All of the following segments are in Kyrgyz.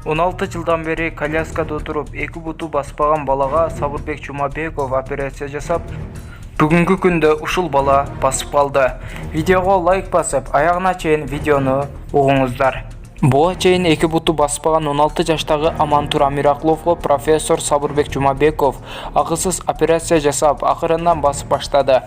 16 жылдан бери коляскада отуруп, эки буту баспаган балага Сабырбек Жумабеков операция жасап, бүгүнкү күндө ушул бала басып калды. Видеого лайк басып, аягына чейин видеону угуңуздар. Буга чейин эки буту баспаган 16 жаштагы Амантур Амиракуловго профессор Сабырбек Жумабеков акысыз операция жасап, акырынан басып баштады.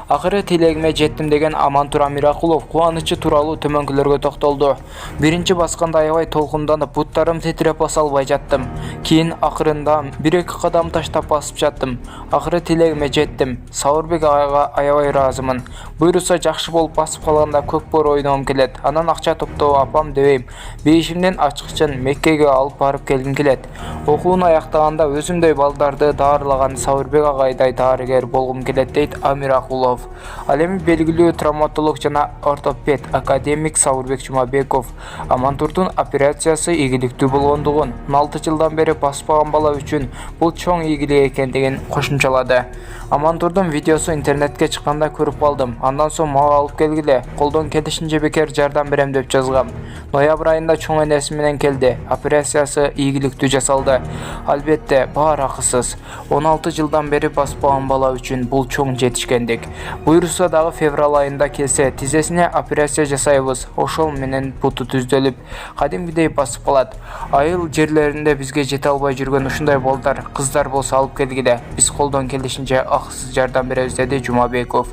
Акыры тилегиме жеттим деген Амантур Амиракулов кубанычы тууралуу төмөнкүлөргө токтолду. Биринчи басканда аябай толкунданып, буттарым титиреп баса албай жаттым. Кийин акырында 1-2 кадам таштап басып жаттым. Акыры тилегиме жеттим. Сабырбек агайга аябай ыраазымын. Буйруса жакшы болуп басып калганда көк боор ойногум келет. Анан акча топтоп апам дебейм. Бейишимден ачкычын Меккеге алып барып келгим келет. Окууну аяктаганда өзүмдөй балдарды даарылаган Сабырбек агайдай дарыгер болгум келет дейт Амиракулов. Ал эми белгилүү травматолог жана ортопед академик Сабырбек Жумабеков Амантурдун операциясы ийгиликтүү болгондугун, 16 жылдан бери баспаган бала үчүн бул чоң ийгилик экендигин кошумчалады. Амантурдун видеосу интернетке чыкканда көрүп калдым. Андан соң мага алып келгиле, колдон келишинче бекер жардам берем деп жазгам. Ноябрь айында чоң энеси менен келди. Операциясы ийгиликтүү жасалды. Албетте, баары акысыз. 16 жылдан бери баспаган бала үчүн бул чоң жетишкендик. Буйруса дагы февраль айында келсе, тизесине операция жасайбыз. Ошол менен буту түздөлүп, кадимгидей басып калат. Айыл жерлеринде бизге жете албай жүргөн ушундай балдар, кыздар болсо алып келгиле. Биз колдон келишинче акысыз жардам беребиз деди Жумабеков.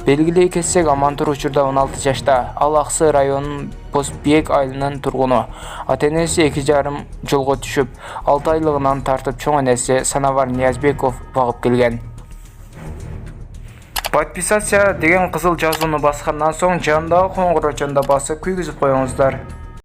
Белгилей кетсек, Амантур учурда 16 жашта. Ал Аксы районунун Постбек айылынын тургуну. Ата-энеси 2,5 жолго түшүп, 6 айлыгынан тартып чоң энеси Санавар Ниязбеков багып келген. Подписаться деген кызыл жазууну баскандан соң жандагы коңгурочондо басып күйгүзүп коюңуздар.